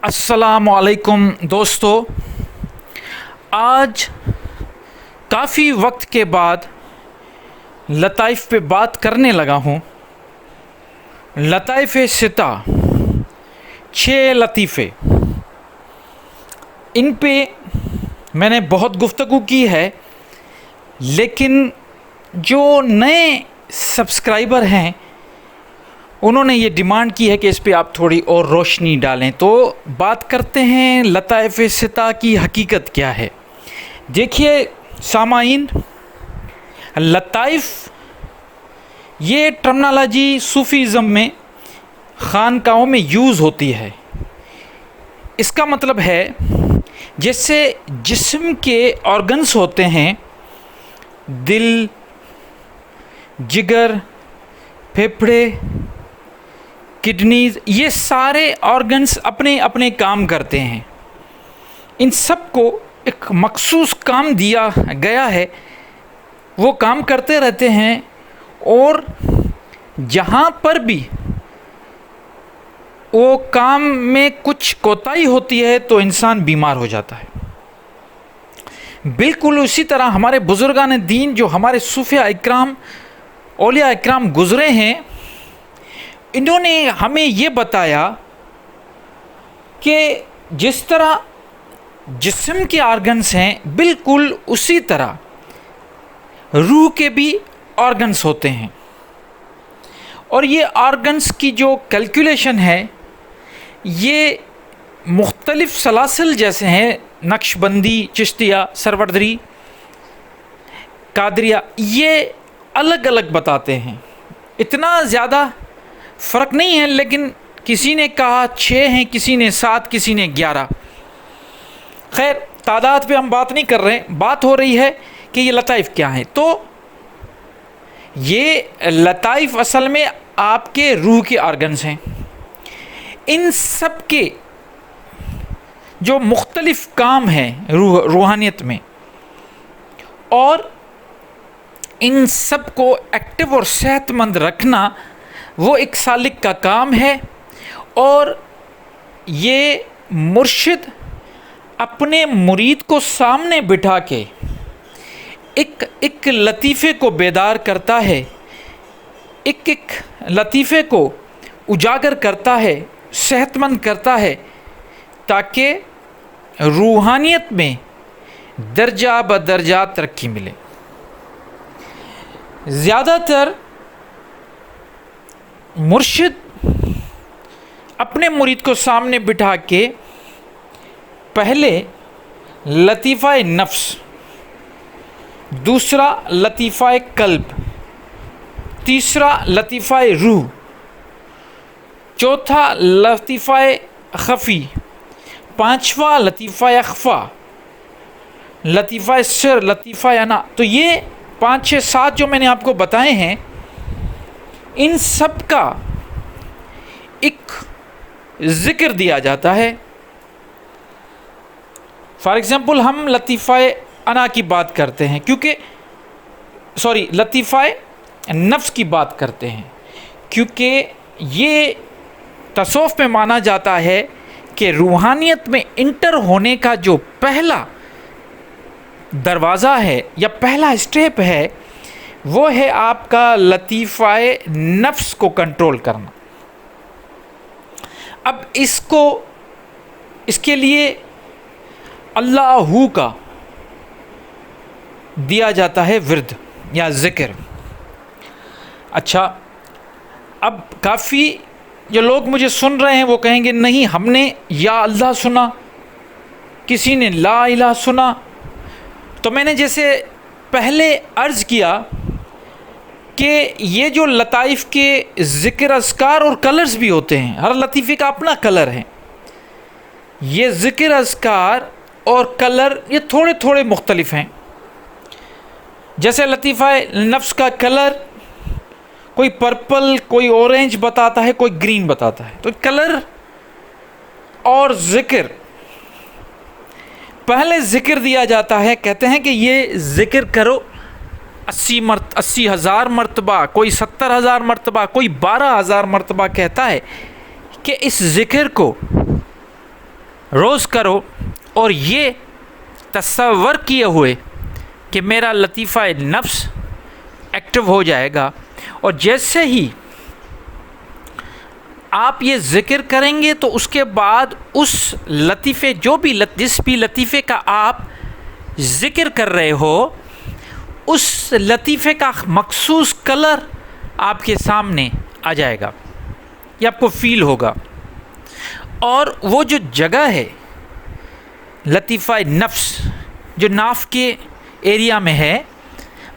السلام علیکم دوستو، آج کافی وقت کے بعد لطائف پہ بات کرنے لگا ہوں۔ لطائف ستہ، 6 لطیفے، ان پہ میں نے بہت گفتگو کی ہے، لیکن جو نئے سبسکرائبر ہیں انہوں نے یہ ڈیمانڈ کی ہے کہ اس پہ آپ تھوڑی اور روشنی ڈالیں، تو بات کرتے ہیں لطائف ستہ کی حقیقت کیا ہے۔ دیکھیے سامعین، لطائف یہ ٹرمنالوجی صوفیزم میں خانقاہوں میں یوز ہوتی ہے۔ اس کا مطلب ہے جیسے جسم کے آرگنز ہوتے ہیں، دل، جگر، پھیپھڑے، کڈنیز، یہ سارے آرگنز اپنے اپنے کام کرتے ہیں۔ ان سب کو ایک مخصوص کام دیا گیا ہے، وہ کام کرتے رہتے ہیں، اور جہاں پر بھی وہ کام میں کچھ کوتاہی ہوتی ہے تو انسان بیمار ہو جاتا ہے۔ بالکل اسی طرح ہمارے بزرگان دین، جو ہمارے صوفیاء اکرام، اولیاء اکرام گزرے ہیں، انہوں نے ہمیں یہ بتایا کہ جس طرح جسم کے آرگنز ہیں، بالکل اسی طرح روح کے بھی آرگنز ہوتے ہیں، اور یہ آرگنز کی جو کیلکولیشن ہے یہ مختلف سلاسل جیسے ہیں، نقش بندی، چشتیہ، سروردری، قادریہ، یہ الگ الگ بتاتے ہیں۔ اتنا زیادہ فرق نہیں ہے، لیکن کسی نے کہا 6 ہیں، کسی نے 7، کسی نے 11۔ خیر، تعداد پہ ہم بات نہیں کر رہے، بات ہو رہی ہے کہ یہ لطائف کیا ہیں۔ تو یہ لطائف اصل میں آپ کے روح کے آرگنز ہیں۔ ان سب کے جو مختلف کام ہیں روحانیت میں، اور ان سب کو ایکٹیو اور صحت مند رکھنا وہ ایک سالک کا کام ہے، اور یہ مرشد اپنے مرید کو سامنے بٹھا کے ایک لطیفے کو بیدار کرتا ہے، ایک لطیفے کو اجاگر کرتا ہے، صحت مند کرتا ہے، تاکہ روحانیت میں درجہ بدرجہ ترقی ملے۔ زیادہ تر مرشد اپنے مرید کو سامنے بٹھا کے پہلے لطیفہ نفس، دوسرا لطیفہ قلب، تیسرا لطیفہ روح، چوتھا لطیفہ خفی، پانچواں لطیفہ اخفا، لطیفہ سر، لطیفہ انا۔ تو یہ 5، 6، 7 جو میں نے آپ کو بتائے ہیں، ان سب کا ایک ذکر دیا جاتا ہے۔ فار ایگزامپل ہم لطیفہ انا کی بات کرتے ہیں، لطیفہ نفس کی بات کرتے ہیں، کیونکہ یہ تصوف میں مانا جاتا ہے کہ روحانیت میں انٹر ہونے کا جو پہلا دروازہ ہے یا پہلا اسٹیپ ہے، وہ ہے آپ کا لطیفہ نفس کو کنٹرول کرنا۔ اب اس کے لیے اللہ کا دیا جاتا ہے ورد یا ذکر۔ اچھا، اب کافی جو لوگ مجھے سن رہے ہیں وہ کہیں گے نہیں، ہم نے یا اللہ سنا، کسی نے لا الہ سنا۔ تو میں نے جیسے پہلے عرض کیا کہ یہ جو لطائف کے ذکر، اذکار اور کلرز بھی ہوتے ہیں، ہر لطیفے کا اپنا کلر ہے۔ یہ ذکر، اذکار اور کلر یہ تھوڑے تھوڑے مختلف ہیں۔ جیسے لطیفہ نفس کا کلر کوئی پرپل، کوئی اورنج بتاتا ہے، کوئی گرین بتاتا ہے۔ تو کلر اور ذکر، پہلے ذکر دیا جاتا ہے، کہتے ہیں کہ یہ ذکر کرو 80,000 مرتبہ، کوئی 70,000 مرتبہ، کوئی 12,000 مرتبہ کہتا ہے کہ اس ذکر کو روز کرو اور یہ تصور کیے ہوئے کہ میرا لطیفہ نفس ایکٹیو ہو جائے گا، اور جیسے ہی آپ یہ ذکر کریں گے تو اس کے بعد اس لطیفے جس بھی لطیفے کا آپ ذکر کر رہے ہو، اس لطیفے کا مخصوص کلر آپ کے سامنے آ جائے گا، یہ آپ کو فیل ہوگا، اور وہ جو جگہ ہے لطیفہ نفس جو ناف کے ایریا میں ہے،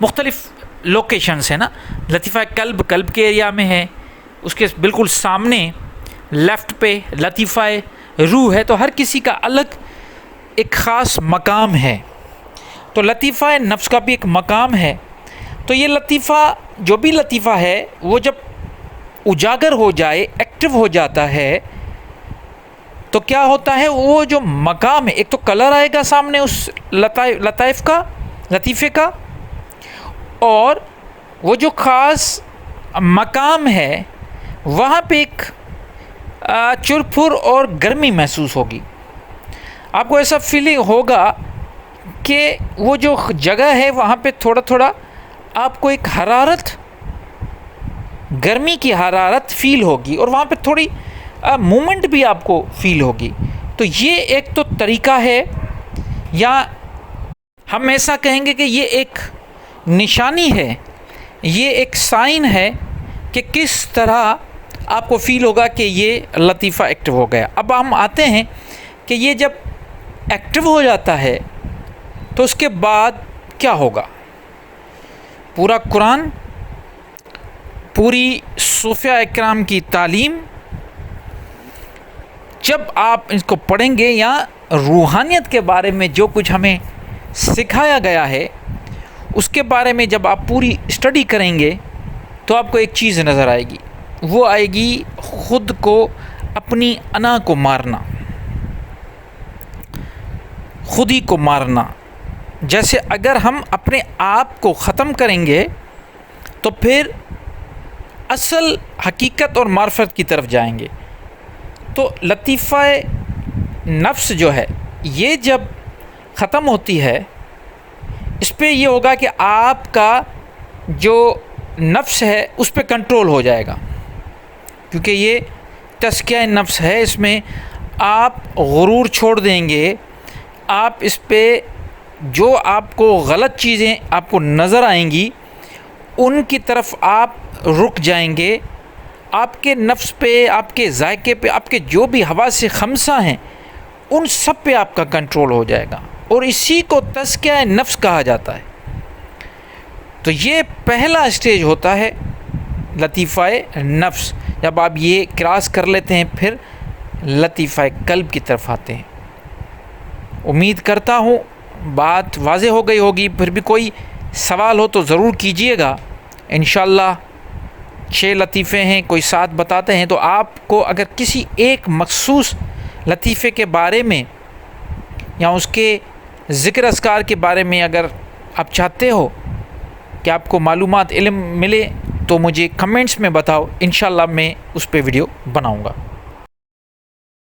مختلف لوکیشنز ہیں نا، لطیفہ قلب کے ایریا میں ہے، اس کے بالکل سامنے لیفٹ پہ لطیفہ روح ہے، تو ہر کسی کا الگ ایک خاص مقام ہے، تو لطیفہ نفس کا بھی ایک مقام ہے۔ تو یہ لطیفہ جو بھی لطیفہ ہے وہ جب اجاگر ہو جائے، ایکٹیو ہو جاتا ہے، تو کیا ہوتا ہے، وہ جو مقام ہے، ایک تو کلر آئے گا سامنے اس لطیفے کا، اور وہ جو خاص مقام ہے وہاں پہ ایک چرپھر اور گرمی محسوس ہوگی، آپ کو ایسا فیلنگ ہوگا کہ وہ جو جگہ ہے وہاں پہ تھوڑا تھوڑا آپ کو ایک حرارت، گرمی کی حرارت فیل ہوگی، اور وہاں پہ تھوڑی مومنٹ بھی آپ کو فیل ہوگی۔ تو یہ ایک تو طریقہ ہے، یا ہم ایسا کہیں گے کہ یہ ایک نشانی ہے، یہ ایک سائن ہے کہ کس طرح آپ کو فیل ہوگا کہ یہ لطیفہ ایکٹیو ہو گیا۔ اب ہم آتے ہیں کہ یہ جب ایکٹیو ہو جاتا ہے تو اس کے بعد کیا ہوگا۔ پورا قرآن، پوری صوفیہ اکرام کی تعلیم، جب آپ اس کو پڑھیں گے، یا روحانیت کے بارے میں جو کچھ ہمیں سکھایا گیا ہے اس کے بارے میں جب آپ پوری اسٹڈی کریں گے تو آپ کو ایک چیز نظر آئے گی، وہ آئے گی خود کو، اپنی انا کو مارنا، خود ہی کو مارنا۔ جیسے اگر ہم اپنے آپ کو ختم کریں گے تو پھر اصل حقیقت اور معرفت کی طرف جائیں گے۔ تو لطیفہ نفس جو ہے یہ جب ختم ہوتی ہے، اس پہ یہ ہوگا کہ آپ کا جو نفس ہے اس پہ کنٹرول ہو جائے گا، کیونکہ یہ تزکیہ نفس ہے، اس میں آپ غرور چھوڑ دیں گے، آپ اس پہ جو آپ کو غلط چیزیں آپ کو نظر آئیں گی ان کی طرف آپ رک جائیں گے، آپ کے نفس پہ، آپ کے ذائقے پہ، آپ کے جو بھی حواس خمسہ ہیں ان سب پہ آپ کا کنٹرول ہو جائے گا، اور اسی کو تزکیہ نفس کہا جاتا ہے۔ تو یہ پہلا اسٹیج ہوتا ہے لطیفہ نفس، جب آپ یہ کراس کر لیتے ہیں پھر لطیفہ قلب کی طرف آتے ہیں۔ امید کرتا ہوں بات واضح ہو گئی ہوگی، پھر بھی کوئی سوال ہو تو ضرور کیجئے گا، انشاءاللہ 6 لطیفے ہیں، کوئی 7 بتاتے ہیں، تو آپ کو اگر کسی ایک مخصوص لطیفے کے بارے میں یا اس کے ذکر اذکار کے بارے میں اگر آپ چاہتے ہو کہ آپ کو معلومات، علم ملے، تو مجھے کمنٹس میں بتاؤ، انشاءاللہ میں اس پہ ویڈیو بناؤں گا۔